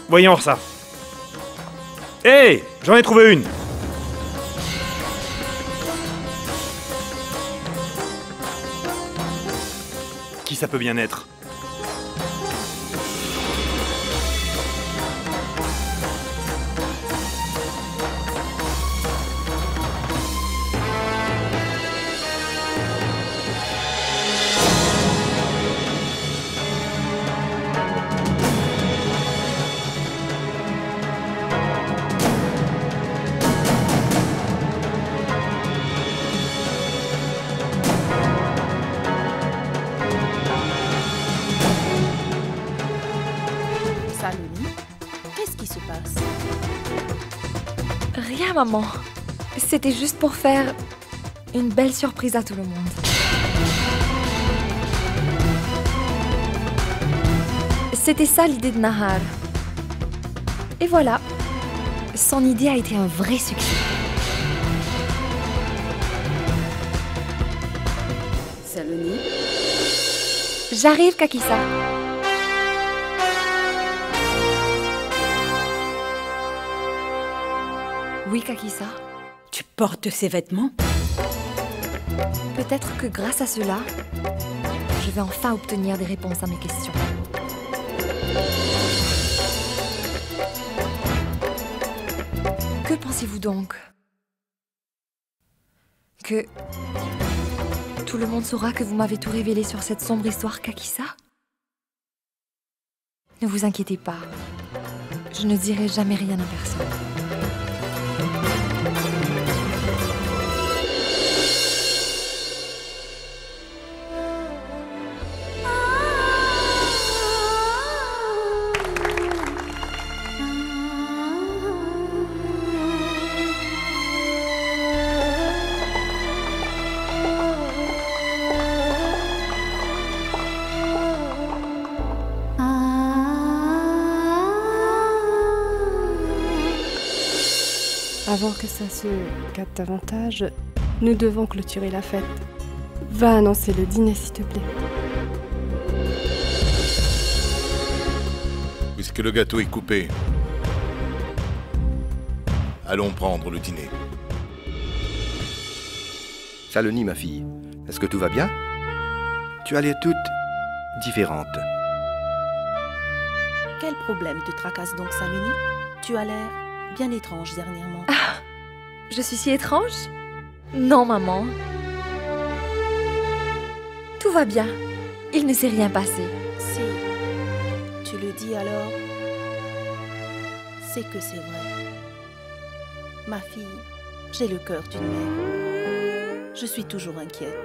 Voyons ça. Hé, j'en ai trouvé une. Qui ça peut bien être? Saloni, qu'est-ce qui se passe? Rien, maman. C'était juste pour faire une belle surprise à tout le monde. C'était ça l'idée de Nahar. Et voilà, son idée a été un vrai succès. Saloni, J'arrive, Kakissa. Oui, Kakissa. tu portes ces vêtements? Peut-être que grâce à cela, je vais enfin obtenir des réponses à mes questions. Que pensez-vous donc? Que tout le monde saura que vous m'avez tout révélé sur cette sombre histoire, Kakissa? Ne vous inquiétez pas. Je ne dirai jamais rien à personne. Avant que ça se gâte davantage, nous devons clôturer la fête. Va annoncer le dîner, s'il te plaît. Puisque le gâteau est coupé, allons prendre le dîner. Saloni, ma fille, est-ce que tout va bien? Tu as l'air toute différente. Quel problème te tracasse donc, Saloni? Tu as l'air bien étrange dernièrement. Je suis si étrange? Non, maman. Tout va bien. Il ne s'est rien passé. Si tu le dis alors, c'est que c'est vrai. Ma fille, j'ai le cœur d'une mère. Je suis toujours inquiète.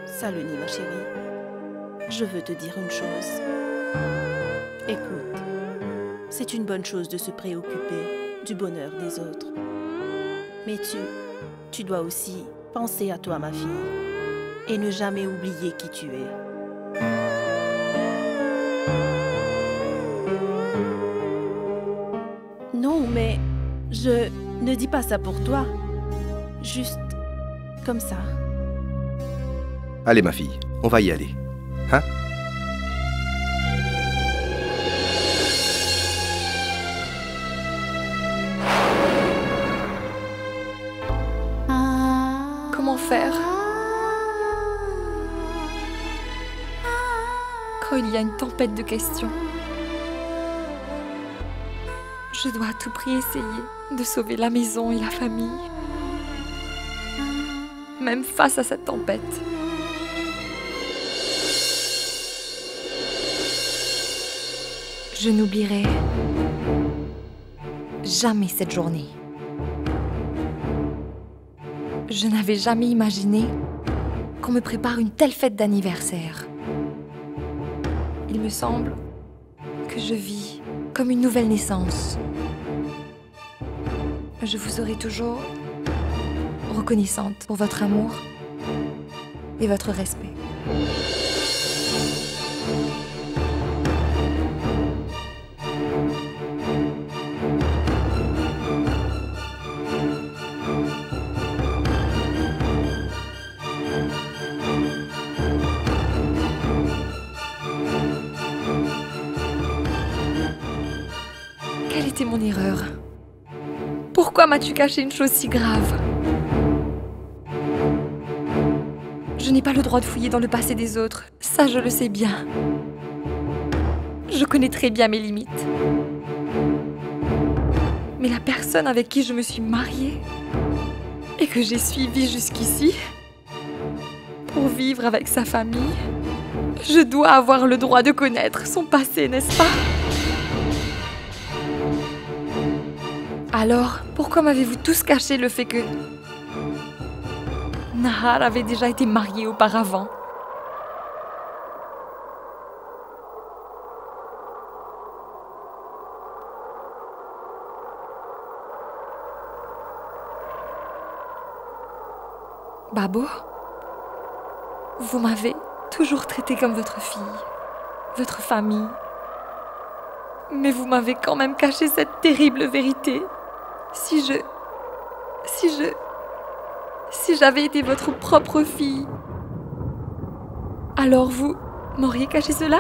Saloni, ma chérie, je veux te dire une chose. Écoute, c'est une bonne chose de se préoccuper du bonheur des autres. Mais tu dois aussi penser à toi, ma fille, et ne jamais oublier qui tu es. Non, mais je ne dis pas ça pour toi. Juste comme ça. Allez, ma fille, on va y aller. Hein? Comment faire? Quand il y a une tempête de questions. Je dois à tout prix essayer de sauver la maison et la famille. Même face à cette tempête. Je n'oublierai jamais cette journée. Je n'avais jamais imaginé qu'on me prépare une telle fête d'anniversaire. Il me semble que je vis comme une nouvelle naissance. Je vous serai toujours reconnaissante pour votre amour et votre respect. mon erreur? Pourquoi m'as-tu caché une chose si grave? Je n'ai pas le droit de fouiller dans le passé des autres, ça je le sais bien. Je connais très bien mes limites. Mais la personne avec qui je me suis mariée et que j'ai suivie jusqu'ici, pour vivre avec sa famille, je dois avoir le droit de connaître son passé, n'est-ce pas? Alors, pourquoi m'avez-vous tous caché le fait que Nahar avait déjà été mariée auparavant? Babo, vous m'avez toujours traité comme votre fille, votre famille. Mais vous m'avez quand même caché cette terrible vérité. Si j'avais été votre propre fille, alors vous m'auriez caché cela?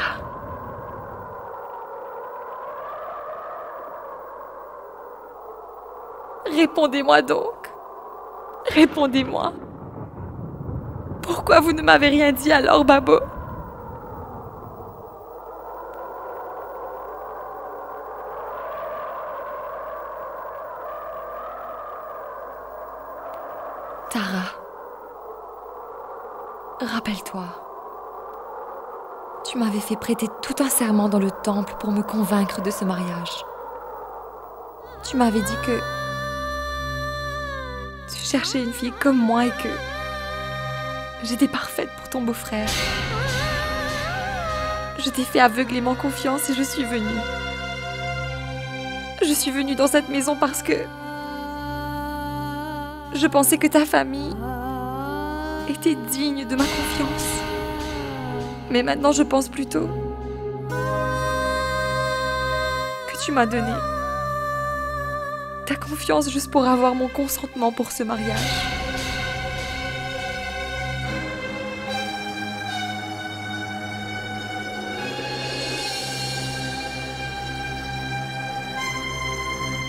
Répondez-moi donc. Répondez-moi. Pourquoi vous ne m'avez rien dit alors, Babo? Tara, rappelle-toi, tu m'avais fait prêter tout un serment dans le temple pour me convaincre de ce mariage. Tu m'avais dit que tu cherchais une fille comme moi et que j'étais parfaite pour ton beau-frère. Je t'ai fait aveuglément confiance et je suis venue. Je suis venue dans cette maison parce que je pensais que ta famille était digne de ma confiance. Mais maintenant, je pense plutôt que tu m'as donné ta confiance juste pour avoir mon consentement pour ce mariage.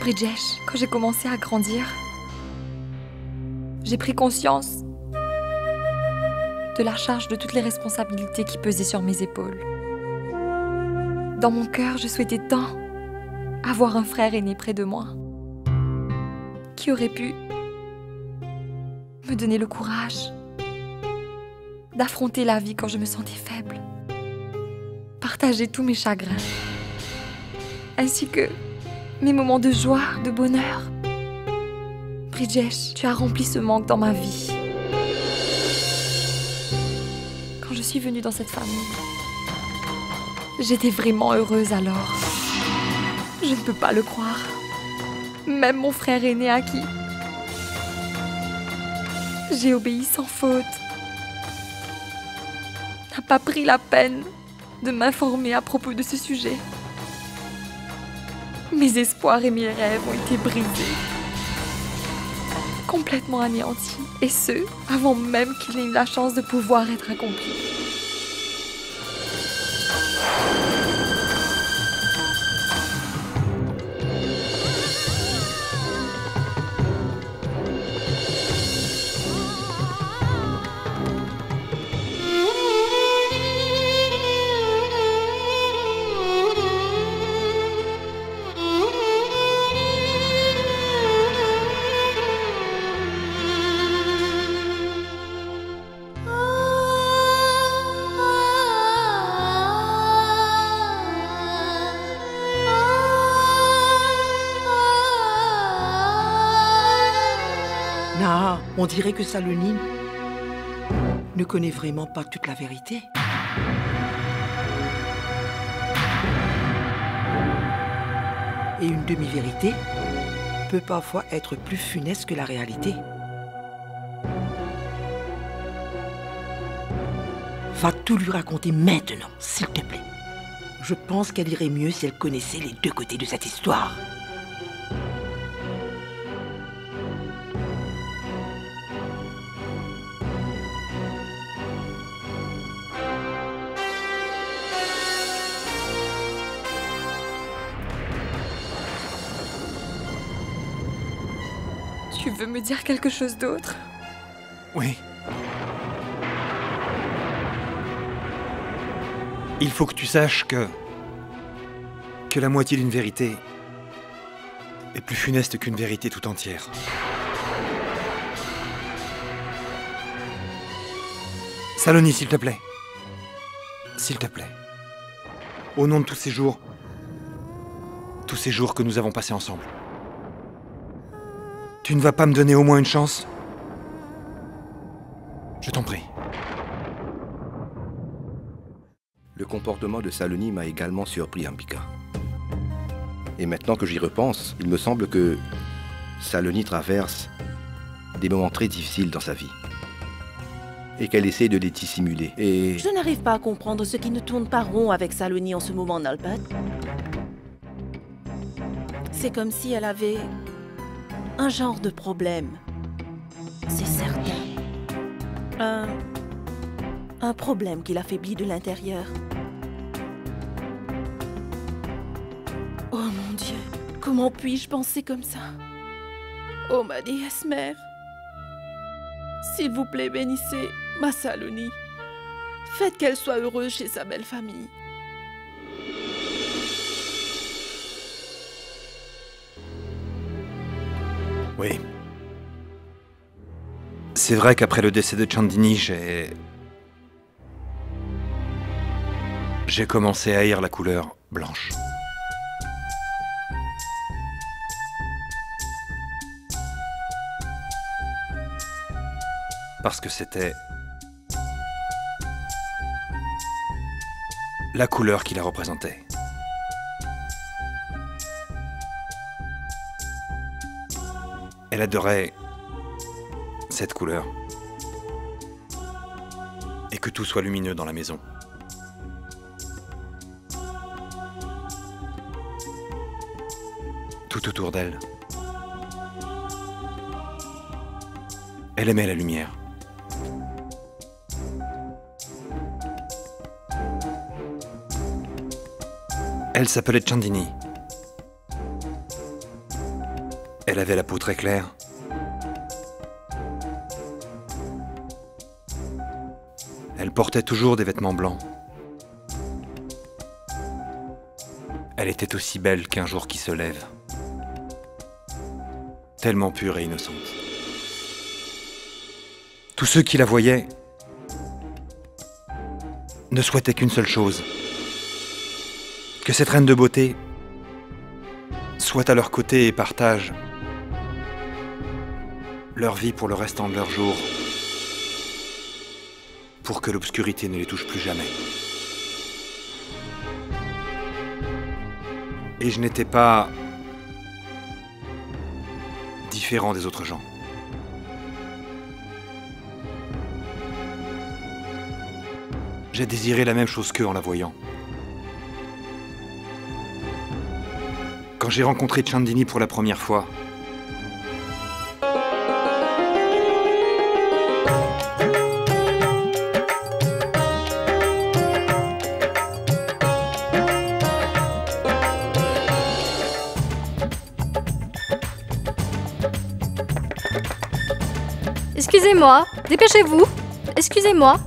Bridgesh, quand j'ai commencé à grandir, j'ai pris conscience de la charge de toutes les responsabilités qui pesaient sur mes épaules. Dans mon cœur, je souhaitais tant avoir un frère aîné près de moi, qui aurait pu me donner le courage d'affronter la vie quand je me sentais faible, partager tous mes chagrins, ainsi que mes moments de joie, de bonheur. Bridgesh, tu as rempli ce manque dans ma vie. Quand je suis venue dans cette famille, j'étais vraiment heureuse alors. Je ne peux pas le croire. Même mon frère aîné à qui j'ai obéi sans faute n'a pas pris la peine de m'informer à propos de ce sujet. Mes espoirs et mes rêves ont été brisés, complètement anéantis, et ce, avant même qu'il ait eu la chance de pouvoir être accompli. Nahar, on dirait que Salonine ne connaît vraiment pas toute la vérité. Et une demi-vérité peut parfois être plus funeste que la réalité. Va tout lui raconter maintenant, s'il te plaît. Je pense qu'elle irait mieux si elle connaissait les deux côtés de cette histoire. Tu veux me dire quelque chose d'autre? Oui. Il faut que tu saches que la moitié d'une vérité est plus funeste qu'une vérité tout entière. Saloni, s'il te plaît. S'il te plaît. Au nom de tous ces jours que nous avons passés ensemble. Tu ne vas pas me donner au moins une chance? Je t'en prie. Le comportement de Saloni m'a également surpris, Ambika. Et maintenant que j'y repense, il me semble que Saloni traverse des moments très difficiles dans sa vie. Et qu'elle essaie de les dissimuler. Et... Je n'arrive pas à comprendre ce qui ne tourne pas rond avec Saloni en ce moment, Nalpat. C'est comme si elle avait un genre de problème. C'est certain. Un problème qui l'affaiblit de l'intérieur. Oh mon Dieu, comment puis-je penser comme ça? Oh ma déesse mère. S'il vous plaît, bénissez ma Saloni. Faites qu'elle soit heureuse chez sa belle famille. Oui. C'est vrai qu'après le décès de Chandini, j'ai commencé à haïr la couleur blanche. Parce que c'était la couleur qui la représentait. Elle adorait cette couleur. Et que tout soit lumineux dans la maison. Tout autour d'elle. Elle aimait la lumière. Elle s'appelait Chandini. Elle avait la peau très claire. Elle portait toujours des vêtements blancs. Elle était aussi belle qu'un jour qui se lève. Tellement pure et innocente. Tous ceux qui la voyaient ne souhaitaient qu'une seule chose. Que cette reine de beauté soit à leur côté et partage leur vie pour le restant de leur jour, pour que l'obscurité ne les touche plus jamais. Et je n'étais pas différent des autres gens. J'ai désiré la même chose qu'eux en la voyant. Quand j'ai rencontré Chandini pour la première fois, Excusez-moi, dépêchez-vous. Excusez-moi.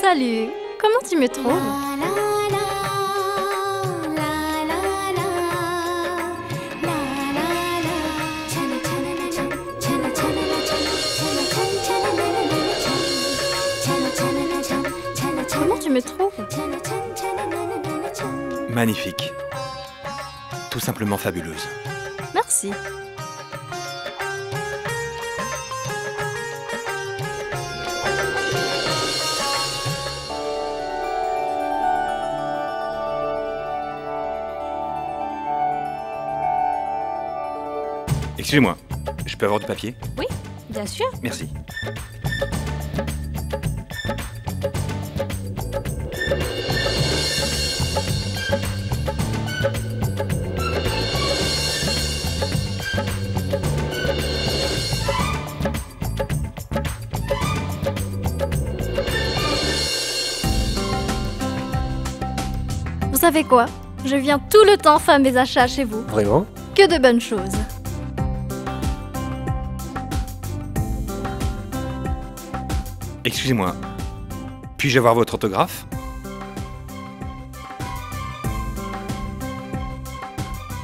Salut, comment tu me trouves? Comment tu me trouves? magnifique. Tout simplement fabuleuse. Merci. Excusez-moi, je peux avoir du papier? Oui, bien sûr. Merci. savez quoi? Je viens tout le temps faire mes achats chez vous. Vraiment? Que de bonnes choses. Excusez-moi, puis-je avoir votre autographe?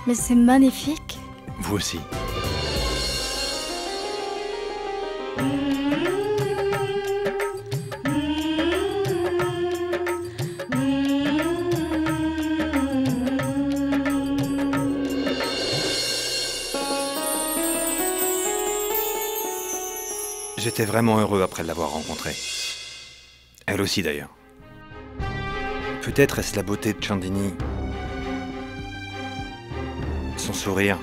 Mais c'est magnifique. Vous aussi. J'étais vraiment heureux après l'avoir rencontrée. Elle aussi d'ailleurs. Peut-être est-ce la beauté de Chandini, son sourire,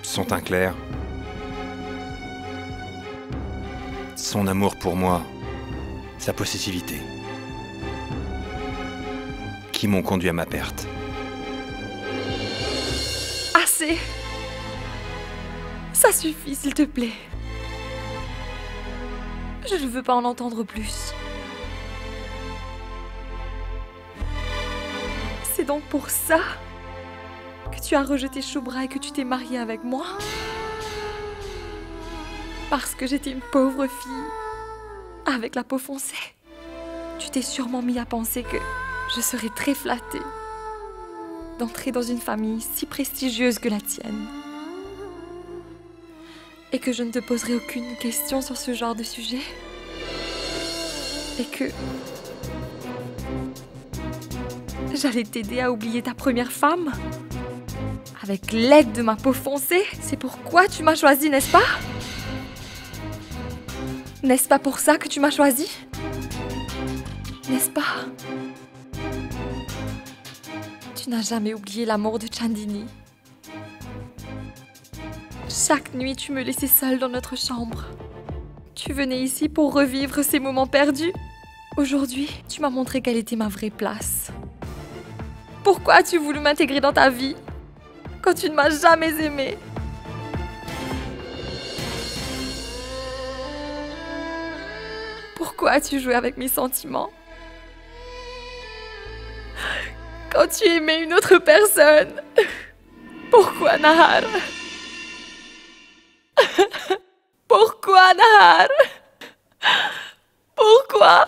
son teint clair, son amour pour moi, sa possessivité, qui m'ont conduit à ma perte. Assez! Ça suffit, s'il te plaît. Je ne veux pas en entendre plus. C'est donc pour ça que tu as rejeté Shubhra et que tu t'es mariée avec moi? Parce que j'étais une pauvre fille avec la peau foncée. Tu t'es sûrement mis à penser que je serais très flattée d'entrer dans une famille si prestigieuse que la tienne. Et que je ne te poserai aucune question sur ce genre de sujet. Et que j'allais t'aider à oublier ta première femme. Avec l'aide de ma peau foncée. C'est pourquoi tu m'as choisi, n'est-ce pas? N'est-ce pas pour ça que tu m'as choisi? N'est-ce pas? Tu n'as jamais oublié l'amour de Chandini. Chaque nuit, tu me laissais seule dans notre chambre. Tu venais ici pour revivre ces moments perdus. Aujourd'hui, tu m'as montré quelle était ma vraie place. Pourquoi as-tu voulu m'intégrer dans ta vie quand tu ne m'as jamais aimée? Pourquoi as-tu joué avec mes sentiments quand tu aimais une autre personne? Pourquoi, Nahar? Pourquoi, Nahar? Pourquoi?